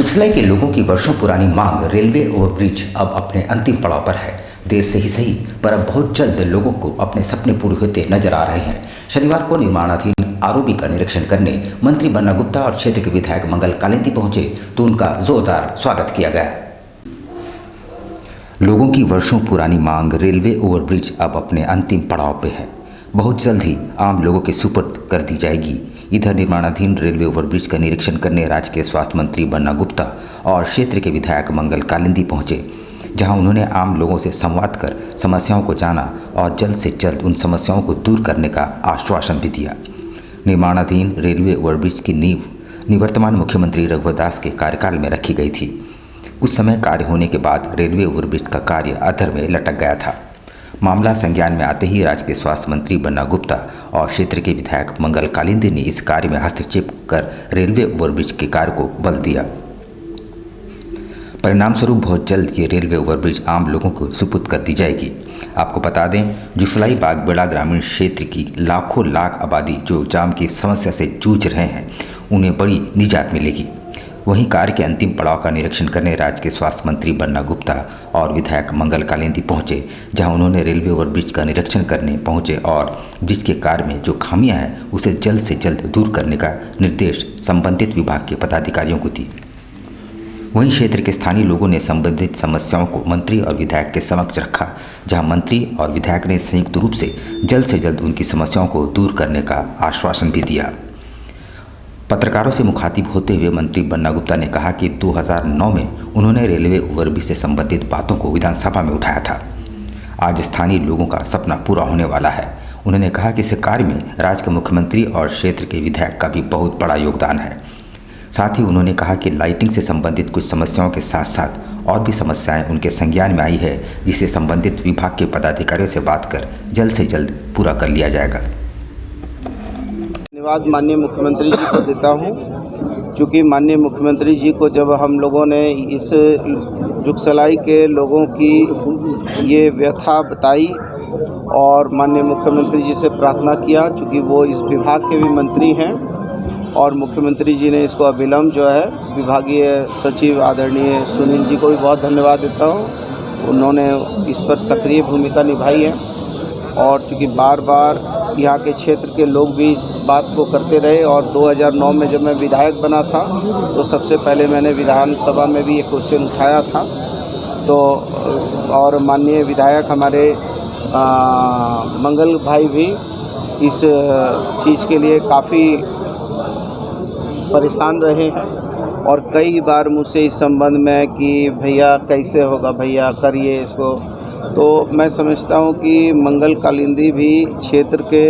जुगसलाई के लोगों की वर्षों पुरानी मांग रेलवे ओवरब्रिज अब अपने अंतिम पड़ाव पर है। देर से ही सही, पर अब बहुत जल्द लोगों को अपने सपने पूरे होते नजर आ रहे हैं। शनिवार को निर्माणाधीन आरओबी का निरीक्षण करने मंत्री बन्ना गुप्ता और क्षेत्र के विधायक मंगल कालिंदी पहुंचे तो उनका जोरदार स्वागत किया गया। लोगों की वर्षों पुरानी मांग रेलवे ओवरब्रिज अब अपने अंतिम पड़ाव पे है। बहुत जल्द ही आम लोगों के सुपुर्द कर दी जाएगी। इधर निर्माणाधीन रेलवे ओवरब्रिज का निरीक्षण करने राज्य के स्वास्थ्य मंत्री बन्ना गुप्ता और क्षेत्र के विधायक मंगल कालिंदी पहुंचे, जहां उन्होंने आम लोगों से संवाद कर समस्याओं को जाना और जल्द से जल्द उन समस्याओं को दूर करने का आश्वासन भी दिया। निर्माणाधीन रेलवे ओवरब्रिज की नींव निवर्तमान मुख्यमंत्री रघुवर दास के कार्यकाल में रखी गई थी। कुछ समय कार्य होने के बाद रेलवे ओवरब्रिज का कार्य अधर में लटक गया था। मामला संज्ञान में आते ही राज्य के स्वास्थ्य मंत्री बन्ना गुप्ता और क्षेत्र के विधायक मंगल कालिंदी ने इस कार्य में हस्तक्षेप कर रेलवे ओवरब्रिज के कार्य को बल दिया। परिणाम स्वरूप बहुत जल्द ये रेलवे ओवरब्रिज आम लोगों को सुपुर्द कर दी जाएगी। आपको बता दें, जुगसलाई बागबेड़ा ग्रामीण क्षेत्र की लाखों लाख आबादी जो जाम की समस्या से जूझ रहे हैं, उन्हें बड़ी निजात मिलेगी। वहीं कार्य के अंतिम पड़ाव का निरीक्षण करने राज्य के स्वास्थ्य मंत्री बन्ना गुप्ता और विधायक मंगल कालिंदी पहुंचे, जहां उन्होंने रेलवे ओवरब्रिज का निरीक्षण करने पहुंचे और ब्रिज के कार्य में जो खामियां हैं उसे जल्द से जल्द दूर करने का निर्देश संबंधित विभाग के पदाधिकारियों को दी। वहीं क्षेत्र के स्थानीय लोगों ने संबंधित समस्याओं को मंत्री और विधायक के समक्ष रखा, जहां मंत्री और विधायक ने संयुक्त रूप से जल्द उनकी समस्याओं को दूर करने का आश्वासन भी दिया। पत्रकारों से मुखातिब होते हुए मंत्री बन्ना गुप्ता ने कहा कि 2009 में उन्होंने रेलवे ओवरब्रिज से संबंधित बातों को विधानसभा में उठाया था। आज स्थानीय लोगों का सपना पूरा होने वाला है। उन्होंने कहा कि इस कार्य में राज्य के मुख्यमंत्री और क्षेत्र के विधायक का भी बहुत बड़ा योगदान है। साथ ही उन्होंने कहा कि लाइटिंग से संबंधित कुछ समस्याओं के साथ साथ और भी समस्याएं उनके संज्ञान में आई है, जिसे संबंधित विभाग के पदाधिकारियों से बात कर जल्द से जल्द पूरा कर लिया जाएगा। धन्यवाद माननीय मुख्यमंत्री जी को देता हूं, क्योंकि माननीय मुख्यमंत्री जी को जब हम लोगों ने इस जुगसलाई के लोगों की ये व्यथा बताई और माननीय मुख्यमंत्री जी से प्रार्थना किया, क्योंकि वो इस विभाग के भी मंत्री हैं और मुख्यमंत्री जी ने इसको अविलंब जो है विभागीय सचिव आदरणीय सुनील जी को भी बहुत धन्यवाद देता हूँ। उन्होंने इस पर सक्रिय भूमिका निभाई है और चूँकि बार बार यहाँ के क्षेत्र के लोग भी इस बात को करते रहे और 2009 में जब मैं विधायक बना था तो सबसे पहले मैंने विधानसभा में भी ये क्वेश्चन उठाया था। तो और माननीय विधायक हमारे मंगल भाई भी इस चीज़ के लिए काफ़ी परेशान रहे हैं और कई बार मुझसे इस संबंध में कि भैया कैसे होगा, भैया करिए इसको। तो मैं समझता हूं कि मंगल कालिंदी भी क्षेत्र के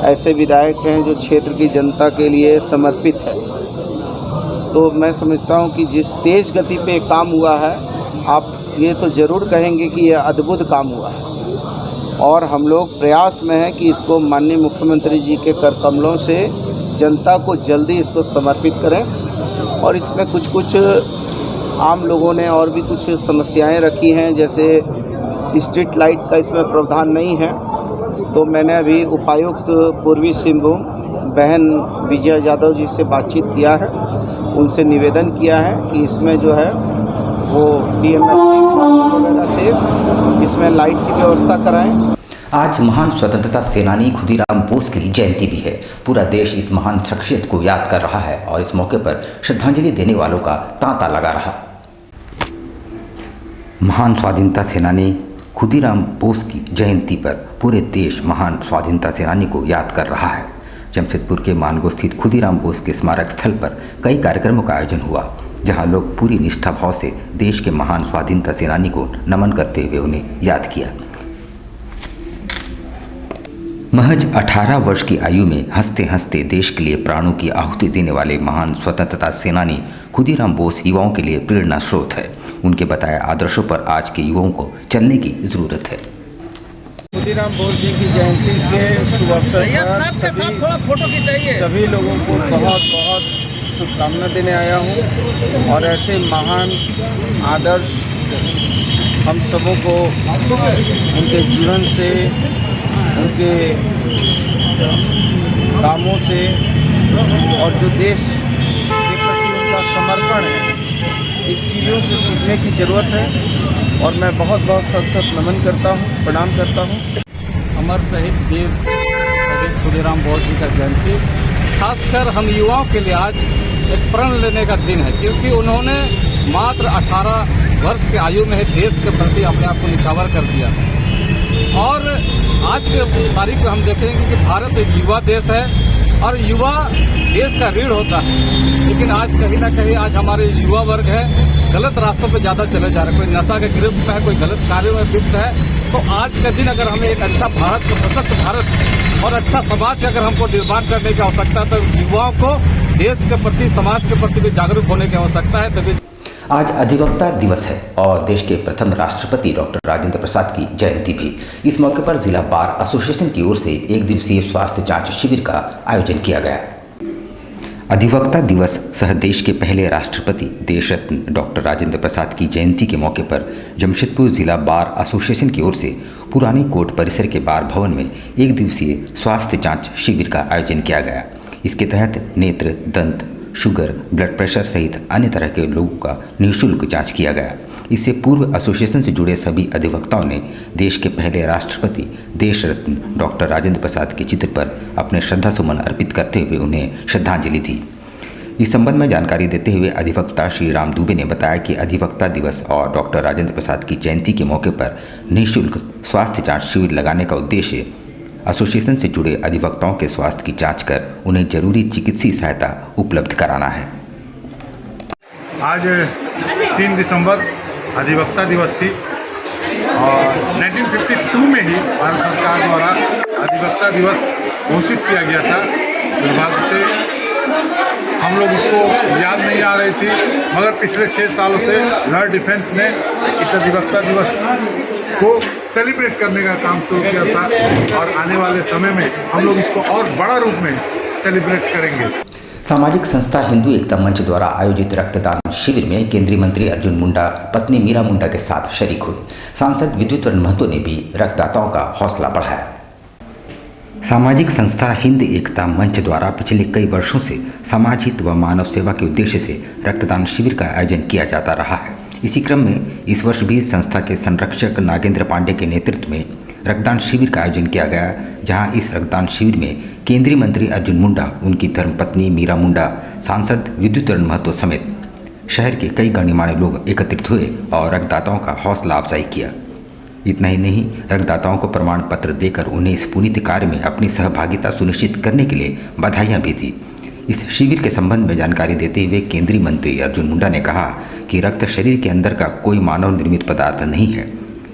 ऐसे विधायक हैं जो क्षेत्र की जनता के लिए समर्पित है। तो मैं समझता हूं कि जिस तेज़ गति पे काम हुआ है, आप ये तो ज़रूर कहेंगे कि यह अद्भुत काम हुआ है और हम लोग प्रयास में हैं कि इसको माननीय मुख्यमंत्री जी के कर कमलों से जनता को जल्दी इसको समर्पित करें। और इसमें कुछ आम लोगों ने और भी कुछ समस्याएं रखी हैं, जैसे स्ट्रीट लाइट का इसमें प्रावधान नहीं है। तो मैंने अभी उपायुक्त पूर्वी सिंहभूम बहन विजया यादव जी से बातचीत किया है, उनसे निवेदन किया है कि इसमें जो है वो DMS वगैरह से इसमें लाइट की व्यवस्था कराएं। आज महान स्वतंत्रता सेनानी खुदीराम बोस की जयंती भी है। पूरा देश इस महान शख्सियत को याद कर रहा है और इस मौके पर श्रद्धांजलि देने वालों का तांता लगा रहा। महान स्वाधीनता सेनानी खुदीराम बोस की जयंती पर पूरे देश महान स्वाधीनता सेनानी को याद कर रहा है। जमशेदपुर के मानगो स्थित खुदीराम बोस के स्मारक स्थल पर कई कार्यक्रमों का आयोजन हुआ, जहां लोग पूरी निष्ठा भाव से देश के महान स्वाधीनता सेनानी को नमन करते हुए उन्हें याद किया। महज 18 वर्ष की आयु में हंसते हंसते देश के लिए प्राणों की आहुति देने वाले महान स्वतंत्रता सेनानी खुदीराम बोस युवाओं के लिए प्रेरणा स्रोत है। उनके बताए आदर्शों पर आज के युवाओं को चलने की जरूरत है। खुदीराम बोस जी की जयंती के शुभ अवसर पर सभी लोगों को बहुत बहुत शुभकामना देने आया हूँ और ऐसे महान आदर्श हम सबों को उनके जीवन से, उनके कामों से और जो देश के प्रति उनका समर्पण है साथियों से सीखने की ज़रूरत है और मैं बहुत बहुत सत सत नमन करता हूँ, प्रणाम करता हूँ। अमर शहीद वीर शहीद खुदीराम बोस जी का जयंती खासकर हम युवाओं के लिए आज एक प्रण लेने का दिन है, क्योंकि उन्होंने मात्र 18 वर्ष के आयु में ही देश के प्रति अपने आप को निछावर कर दिया। और आज के तारीख में हम देखेंगे कि भारत एक युवा देश है और युवा देश का रीढ़ होता है, लेकिन आज कहीं ना कहीं आज हमारे युवा वर्ग है गलत रास्तों पर ज़्यादा चले जा रहे हैं। कोई नशा के गिरफ्त में है, कोई गलत कार्यों में लिप्त है। तो आज का दिन अगर हमें एक अच्छा भारत, सशक्त भारत और अच्छा समाज का अगर हमको निर्माण करने की आवश्यकता है, तो युवाओं को देश के प्रति, समाज के प्रति भी जागरूक होने की आवश्यकता है। तभी आज अधिवक्ता दिवस है और देश के प्रथम राष्ट्रपति डॉक्टर राजेंद्र प्रसाद की जयंती भी। इस मौके पर जिला बार एसोसिएशन की ओर से एक दिवसीय स्वास्थ्य जांच शिविर का आयोजन किया गया। अधिवक्ता दिवस सह देश के पहले राष्ट्रपति देश रत्न डॉक्टर राजेंद्र प्रसाद की जयंती के मौके पर जमशेदपुर जिला बार एसोसिएशन की ओर से पुराने कोर्ट परिसर के बार भवन में एक दिवसीय स्वास्थ्य जांच शिविर का आयोजन किया गया। इसके तहत नेत्र, दंत, शुगर, ब्लड प्रेशर सहित अन्य तरह के लोगों का निःशुल्क जांच किया गया। इससे पूर्व एसोसिएशन से जुड़े सभी अधिवक्ताओं ने देश के पहले राष्ट्रपति देश रत्न डॉक्टर राजेंद्र प्रसाद के चित्र पर अपने श्रद्धा सुमन अर्पित करते हुए उन्हें श्रद्धांजलि दी। इस संबंध में जानकारी देते हुए अधिवक्ता श्री राम दुबे ने बताया कि अधिवक्ता दिवस और डॉक्टर राजेंद्र प्रसाद की जयंती के मौके पर निःशुल्क स्वास्थ्य जाँच शिविर लगाने का उद्देश्य एसोसिएशन से जुड़े अधिवक्ताओं के स्वास्थ्य की जांच कर उन्हें जरूरी चिकित्सीय सहायता उपलब्ध कराना है। आज 3 दिसंबर अधिवक्ता दिवस थी और 1952 में ही भारत सरकार द्वारा अधिवक्ता दिवस घोषित किया गया था। दुर्भाग्य से हम लोग उसको याद नहीं आ रही थी, मगर पिछले 6 सालों से लॉ डिफेंस ने इस अधिवक्ता दिवस को सेलिब्रेट करने का काम शुरू किया था और आने वाले समय में हम लोग इसको और बड़ा रूप में सेलिब्रेट करेंगे। सामाजिक संस्था हिंदू एकता मंच द्वारा आयोजित रक्तदान शिविर में केंद्रीय मंत्री अर्जुन मुंडा पत्नी मीरा मुंडा के साथ शरीक हुए। सांसद विद्युत महतो ने भी रक्तदाताओं का हौसला बढ़ाया। सामाजिक संस्था हिंद एकता मंच द्वारा पिछले कई वर्षों से समाज हित व मानव सेवा के उद्देश्य से रक्तदान शिविर का आयोजन किया जाता रहा है। इसी क्रम में इस वर्ष भी संस्था के संरक्षक नागेंद्र पांडे के नेतृत्व में रक्तदान शिविर का आयोजन किया गया, जहां इस रक्तदान शिविर में केंद्रीय मंत्री अर्जुन मुंडा, उनकी धर्मपत्नी मीरा मुंडा, सांसद विद्युत महतो समेत शहर के कई गणमान्य लोग एकत्रित हुए और रक्तदाताओं का हौसला अफजाई किया। इतना ही नहीं, रक्तदाताओं को प्रमाण पत्र देकर उन्हें इस पुनीत कार्य में अपनी सहभागिता सुनिश्चित करने के लिए बधाइयाँ भी दी। इस शिविर के संबंध में जानकारी देते हुए केंद्रीय मंत्री अर्जुन मुंडा ने कहा कि रक्त शरीर के अंदर का कोई मानव निर्मित पदार्थ नहीं है।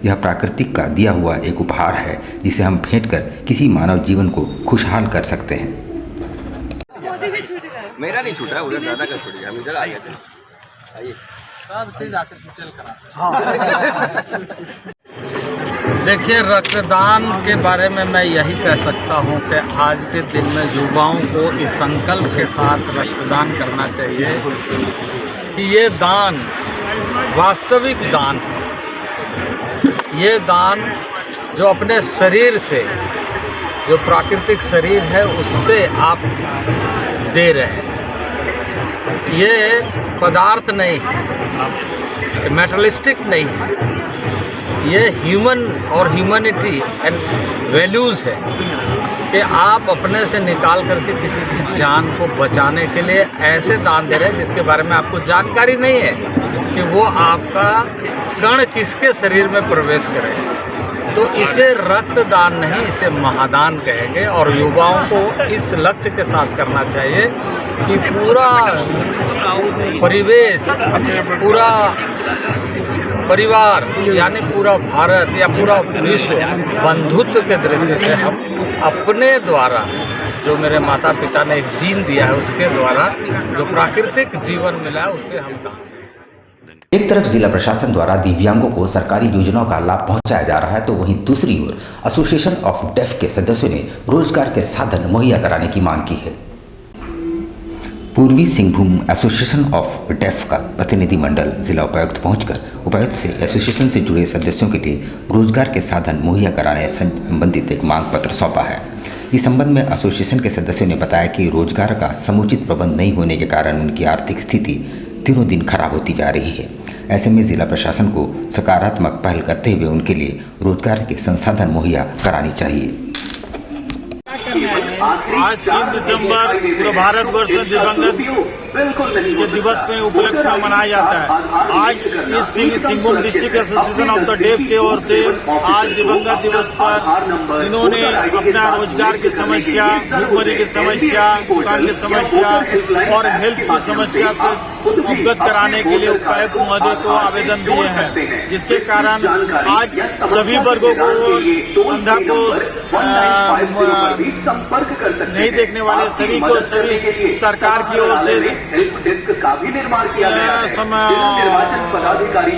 यह प्राकृतिक का दिया हुआ एक उपहार है, जिसे हम भेंट कर किसी मानव जीवन को खुशहाल कर सकते हैं। मेरा नहीं छूटा, उधर दादा का छूट गया। हम इधर आए थे, आइए सब चीज आर्टिफिशियल करा। देखिए, रक्तदान के बारे में मैं यही कह सकता हूँ कि आज के दिन में युवाओं को इस संकल्प के साथ रक्तदान करना चाहिए कि ये दान वास्तविक दान है। ये दान जो अपने शरीर से, जो प्राकृतिक शरीर है, उससे आप दे रहे हैं। ये पदार्थ नहीं है, मेटलिस्टिक नहीं है, ये ह्यूमन और ह्यूमैनिटी एंड वैल्यूज़ है कि आप अपने से निकाल करके किसी की जान को बचाने के लिए ऐसे दान दे रहे हैं जिसके बारे में आपको जानकारी नहीं है कि वो आपका कण किसके शरीर में प्रवेश करेगा। तो इसे रक्तदान नहीं, इसे महादान कहेंगे और युवाओं को इस लक्ष्य के साथ करना चाहिए कि पूरा परिवेश, पूरा परिवार यानी पूरा भारत या पूरा विश्व बंधुत्व के दृष्टि से हम अपने द्वारा, जो मेरे माता पिता ने एक जीन दिया है, उसके द्वारा जो प्राकृतिक जीवन मिला है, उससे हम दान। एक तरफ जिला प्रशासन द्वारा दिव्यांगों को सरकारी योजनाओं का लाभ पहुंचाया जा रहा है, तो वहीं दूसरी ओर एसोसिएशन ऑफ डेफ के सदस्यों ने रोजगार के साधन मुहैया कराने की मांग की है। पूर्वी सिंहभूम एसोसिएशन ऑफ डेफ का प्रतिनिधिमंडल जिला उपायुक्त पहुंचकर उपायुक्त से एसोसिएशन से जुड़े सदस्यों के लिए रोजगार के साधन मुहैया कराने संबंधित एक मांग पत्र सौंपा है। इस संबंध में एसोसिएशन के सदस्यों ने बताया कि रोजगार का समुचित प्रबंध नहीं होने के कारण उनकी आर्थिक स्थिति दिनों दिन खराब होती जा रही है। ऐसे में जिला प्रशासन को सकारात्मक पहल करते हुए उनके लिए रोजगार के संसाधन मुहैया करानी चाहिए। आज 3 दिसंबर पूरे भारतवर्ष में दिवंगत के दिवस में उपलक्ष्य में मनाया जाता है। आज इस Singhbhum district association of the deaf की ओर से आज दिवंगत दिवस पर इन्होंने अपना रोजगार की समस्या, भूखमरी की समस्या, दुकान की समस्या और हेल्थ की समस्या से अवगत कराने के लिए उपायुक्त महोदय को आवेदन दिए हैं, जिसके कारण आज सभी वर्गों को, अंधा को, नहीं देखने वाले सभी को, सभी सरकार की ओर से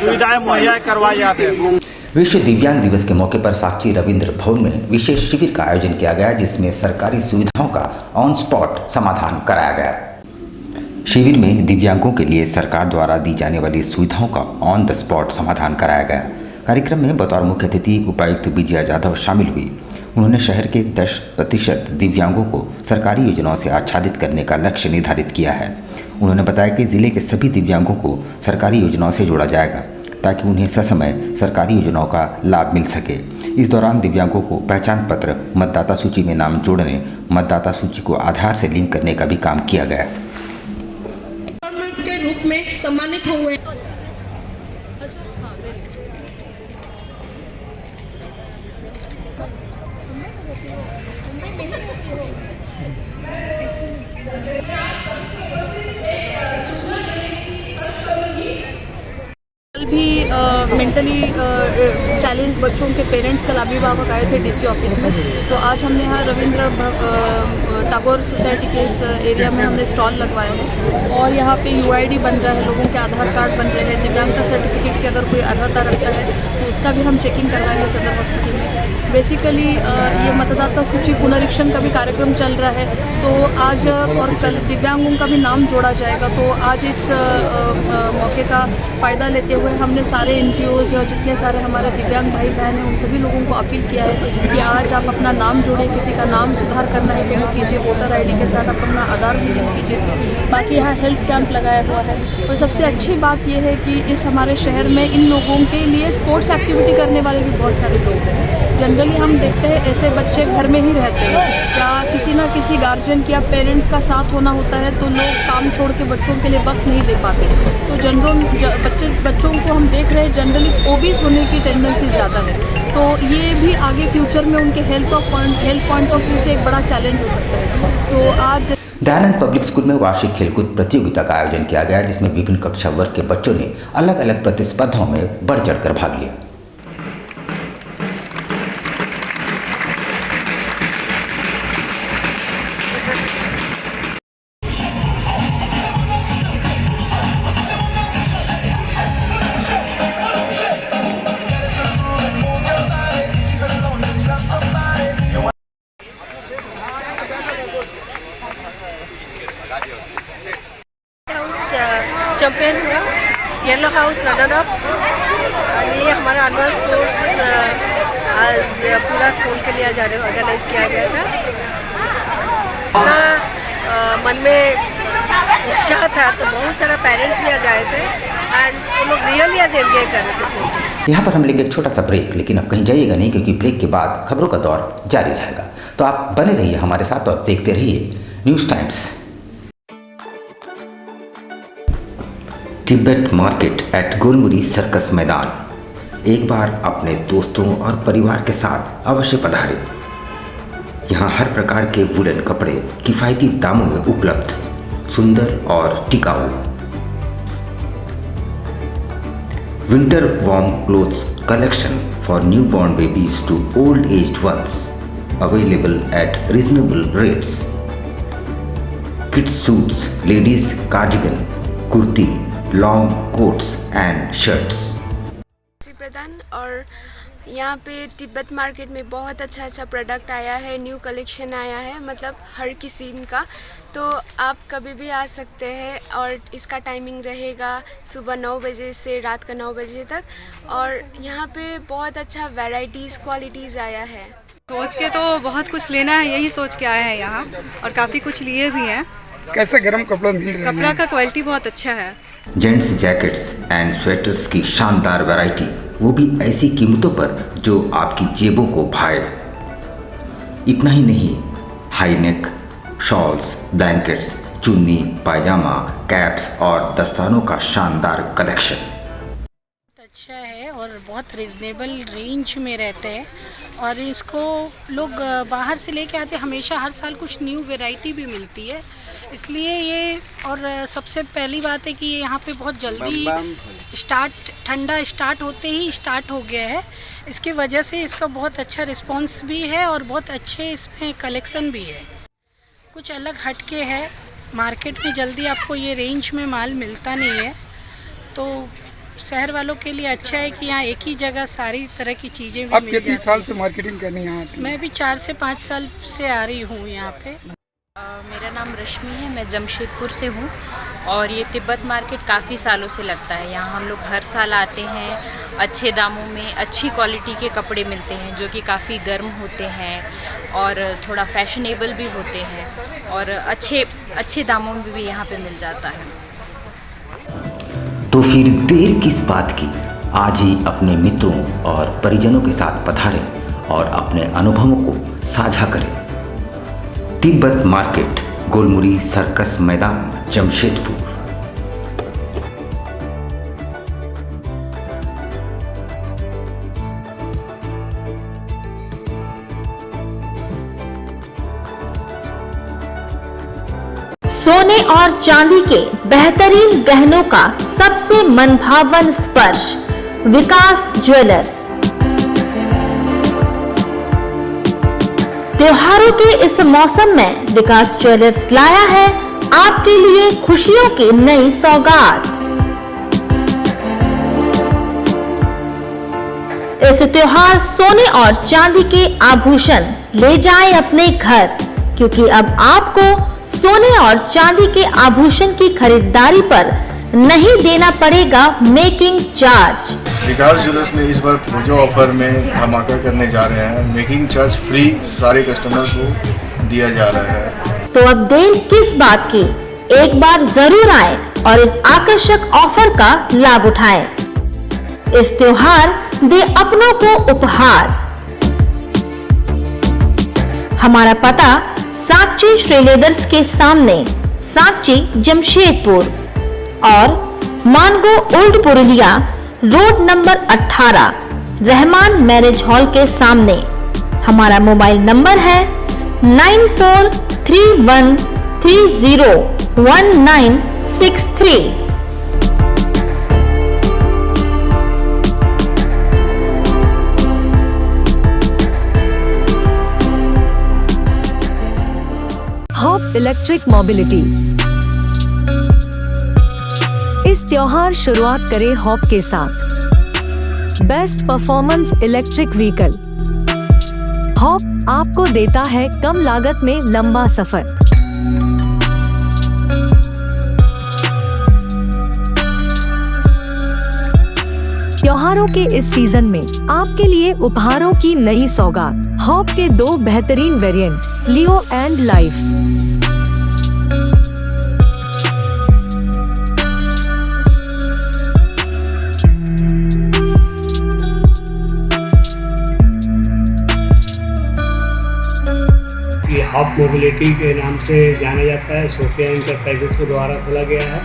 सुविधाएं मुहैया करवाई जाती है। विश्व दिव्यांग दिवस के मौके पर साक्षी रविंद्र भवन में विशेष शिविर का आयोजन किया गया, जिसमें सरकारी सुविधाओं का ऑन स्पॉट समाधान कराया गया। शिविर में दिव्यांगों के लिए सरकार द्वारा दी जाने वाली सुविधाओं का ऑन द स्पॉट समाधान कराया गया। कार्यक्रम में बतौर मुख्य अतिथि उपायुक्त विजया जाधव शामिल हुई। उन्होंने शहर के 10% दिव्यांगों को सरकारी योजनाओं से आच्छादित करने का लक्ष्य निर्धारित किया है। उन्होंने बताया कि जिले के सभी दिव्यांगों को सरकारी योजनाओं से जोड़ा जाएगा, ताकि उन्हें ससमय सरकारी योजनाओं का लाभ मिल सके। इस दौरान दिव्यांगों को पहचान पत्र, मतदाता सूची में नाम जोड़ने, मतदाता सूची को आधार से लिंक करने का भी काम किया गया। के रूप में सम्मानित हुए। कल भी मेंटली चैलेंज बच्चों के पेरेंट्स कल अभिभावक आए थे डीसी ऑफिस में, तो आज हमने यहाँ रविंद्र टैगोर सोसाइटी के इस एरिया में हमने स्टॉल लगवाए हैं और यहाँ पे यूआईडी बन रहा है, लोगों के आधार कार्ड बन रहे हैं, दिव्यांगता सर्टिफिकेट की अगर कोई अर्हता रखता है तो उसका भी हम चेकिंग करवाएंगे सदर हॉस्पिटल में। बेसिकली ये मतदाता सूची पुनरीक्षण का भी कार्यक्रम चल रहा है, तो आज और कल दिव्यांगों का भी नाम जोड़ा जाएगा। तो आज इस मौके का फ़ायदा लेते हुए हमने सारे NGOs और जितने सारे हमारे दिव्यांग भाई बहन हैं उन सभी लोगों को अपील किया है कि आज आप अपना नाम जोड़ें, किसी का नाम सुधार करना है तो वो कीजिए, वोटर ID के साथ आप अपना आधार भी लिंक कीजिए। बाकी यहाँ हेल्थ कैंप लगाया हुआ है और सबसे अच्छी बात यह है कि इस हमारे शहर में इन लोगों के लिए स्पोर्ट्स एक्टिविटी करने वाले भी बहुत सारे लोग हैं। जनरली हम देखते हैं ऐसे बच्चे घर में ही रहते हैं या किसी ना किसी गार्जियन या पेरेंट्स का साथ होना होता है, तो लोग काम छोड़ के बच्चों के लिए वक्त नहीं दे पाते। तो बच्चों को हम देख रहे हैं जनरली ओबीस होने की टेंडेंसी ज़्यादा है, तो ये भी आगे फ्यूचर में उनके हेल्थ पॉइंट ऑफ व्यू से एक बड़ा चैलेंज हो सकता है। तो आज दयानंद पब्लिक स्कूल में वार्षिक खेलकूद प्रतियोगिता का आयोजन किया गया, जिसमें विभिन्न कक्षा वर्ग के बच्चों ने अलग अलग प्रतिस्पर्धाओं में बढ़ चढ़कर भाग लिया। चैंपियन हुआ, येलो हाउस रनर अप। ये हमारा एनुअल कोर्स आज पूरा स्कूल के लिए ऑर्गेनाइज किया गया था। इतना मन में उत्साह था, तो बहुत सारा पेरेंट्स भी आज आए थे एंड वो लोग रियली आज एंजॉय कर रहे थे। यहाँ पर हम लेंगे एक छोटा सा ब्रेक, लेकिन अब कहीं जाइएगा नहीं, क्योंकि ब्रेक के बाद खबरों का दौर जारी रहेगा। तो आप बने रहिए हमारे साथ और देखते रहिए news times. Tibet market at Golmuri circus मैदान। एक बार अपने दोस्तों और परिवार के साथ अवश्य पधारें। यहाँ हर प्रकार के वुलन कपड़े किफ़ायती दामों में उपलब्ध, सुंदर और टिकाऊ। Winter warm clothes collection for newborn babies to old aged ones available at reasonable rates. Kids suits, ladies cardigan, kurti, long coats and shirts. प्रदान और यहाँ पे तिब्बत मार्केट में बहुत अच्छा प्रोडक्ट आया है, न्यू कलेक्शन आया है, मतलब हर किस्म का। तो आप कभी भी आ सकते हैं और इसका टाइमिंग रहेगा सुबह 9 बजे से रात का 9 बजे तक। और यहाँ पे बहुत अच्छा वैरायटीज़ क्वालिटीज़ आया है। सोच के तो बहुत कुछ लेना है, यही सोच के आए हैं यहाँ और काफ़ी कुछ लिए भी हैं। कैसे गर्म कपड़ा मिल रहा है। कपड़ा का क्वालिटी बहुत अच्छा है। जेंट्स जैकेट्स एंड स्वेटर्स की शानदार वैरायटी, वो भी ऐसी कीमतों पर जो आपकी जेबों को भाए। इतना ही नहीं, हाई नेक शॉल्स, ब्लैंकेट्स, चुन्नी, पायजामा, कैप्स और दस्तानों का शानदार कलेक्शन। अच्छा है और बहुत रिजनेबल रेंज में रहते हैं और इसको लोग बाहर से लेके आते हैं। हमेशा हर साल कुछ न्यू वैरायटी भी मिलती है, इसलिए ये। और सबसे पहली बात है कि ये यहाँ पे बहुत जल्दी ठंडा स्टार्ट होते ही स्टार्ट हो गया है। इसकी वजह से इसका बहुत अच्छा रिस्पांस भी है और बहुत अच्छे इसमें कलेक्शन भी है। कुछ अलग हटके है, मार्केट में जल्दी आपको ये रेंज में माल मिलता नहीं है, तो शहर वालों के लिए अच्छा है कि यहाँ एक ही जगह सारी तरह की चीज़ें भी आप मिल कितनी जाती साल हैं। से मार्केटिंग करने यहाँ आती हैं? मैं भी 4 से 5 साल से आ रही हूँ यहाँ पे। मेरा नाम रश्मि है, मैं जमशेदपुर से हूँ और ये तिब्बत मार्केट काफ़ी सालों से लगता है। यहाँ हम लोग हर साल आते हैं। अच्छे दामों में अच्छी क्वालिटी के कपड़े मिलते हैं जो कि काफ़ी गर्म होते हैं और थोड़ा फैशनेबल भी होते हैं और अच्छे दामों में भी यहाँ पे मिल जाता है। तो फिर देर किस बात की, आज ही अपने मित्रों और परिजनों के साथ पधारें और अपने अनुभवों को साझा करें। तिब्बत मार्केट, गोलमुरी सर्कस मैदान, जमशेदपुर। सोने और चांदी के बेहतरीन गहनों का सबसे मनभावन स्पर्श, विकास ज्वेलर्स। त्योहारों के इस मौसम में विकास ज्वेलर्स लाया है आपके लिए खुशियों की नई सौगात। इस त्योहार सोने और चांदी के आभूषण ले जाएं अपने घर, क्योंकि अब आपको सोने और चांदी के आभूषण की खरीदारी पर नहीं देना पड़ेगा मेकिंग चार्ज। विकास ज्वेलर्स में इस बार पूजो ऑफर में धमाका करने जा रहे हैं। मेकिंग चार्ज फ्री सारे कस्टमर को दिया जा रहा है। तो अब देर किस बात की, एक बार जरूर आएं और इस आकर्षक ऑफर का लाभ उठाएं। इस त्योहार दे अपनों को उपहार। हमारा पता साक्षी श्रीलेदर्स के सामने, साक्षी जमशेदपुर और Mango old Purulia road number 18, Rahman marriage hall के सामने। हमारा मोबाइल नंबर है 9431301963। Hop electric mobility. इस त्योहार शुरुआत करें हॉप के साथ। Best performance electric vehicle. Hop आपको देता है कम लागत में लंबा सफर। त्योहारों के इस सीजन में आपके लिए उपहारों की नई सौगात। हॉप के 2 बेहतरीन variant, Leo and life. Hop mobility के नाम से जाना जाता है। सोफिया इंटरप्राइजेस के द्वारा खोला गया है।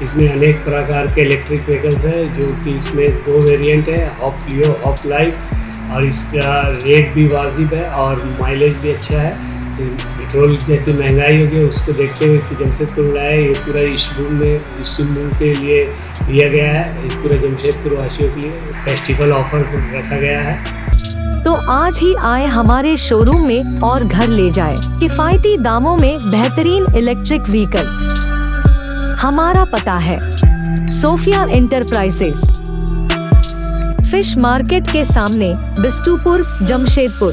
इसमें अनेक प्रकार के इलेक्ट्रिक व्हीकल्स हैं, जो कि इसमें 2 वेरिएंट है, हॉप लियो, हॉप लाइफ। और इसका रेट भी वाजिब है और माइलेज भी अच्छा है। पेट्रोल जैसी महंगाई हो गई उसको देखते हुए इसी जमशेदपुर लाया है। ये पूरा इस मूव के लिए दिया गया है। इस पूरे जमशेदपुर वासियों के लिए फेस्टिवल ऑफर रखा गया है। तो आज ही आए हमारे शोरूम में और घर ले जाए किफायती दामों में बेहतरीन इलेक्ट्रिक व्हीकल। हमारा पता है सोफिया इंटरप्राइजेस, फिश मार्केट के सामने, बिष्टुपुर, जमशेदपुर।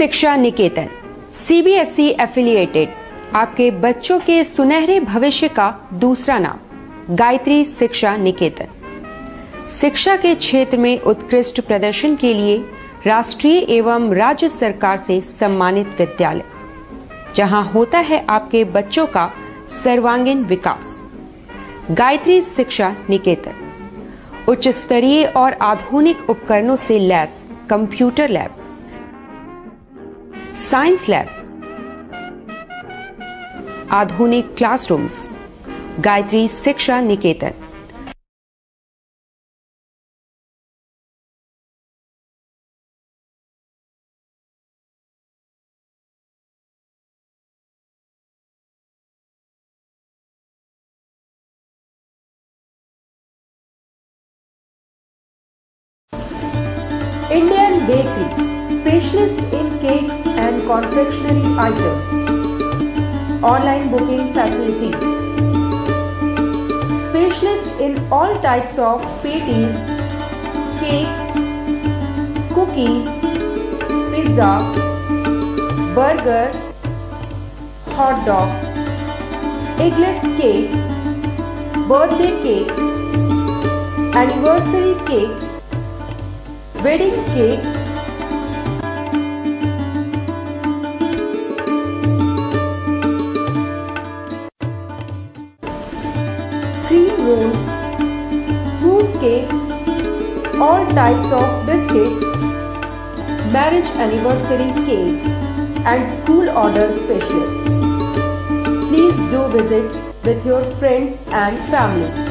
शिक्षा निकेतन CBSE एफिलिएटेड आपके बच्चों के सुनहरे भविष्य का दूसरा नाम। गायत्री शिक्षा निकेतन शिक्षा के क्षेत्र में उत्कृष्ट प्रदर्शन के लिए राष्ट्रीय एवं राज्य सरकार से सम्मानित विद्यालय, जहां होता है आपके बच्चों का सर्वांगीण विकास। गायत्री शिक्षा निकेतन उच्च स्तरीय और आधुनिक उपकरणों से lace computer lab, science lab, आधुनिक क्लासरूम्स। गायत्री शिक्षा निकेतन Indian Bakery, specialist in cakes and confectionery items. Online booking facilities. Specialist in all types of patties, cakes, cookies, pizza, burger, hot dog, eggless cake, birthday cake, anniversary cakes, wedding cakes, cream rolls, fruit cakes, all types of biscuits, marriage anniversary cakes, and school order specialists. Please do visit with your friends and family.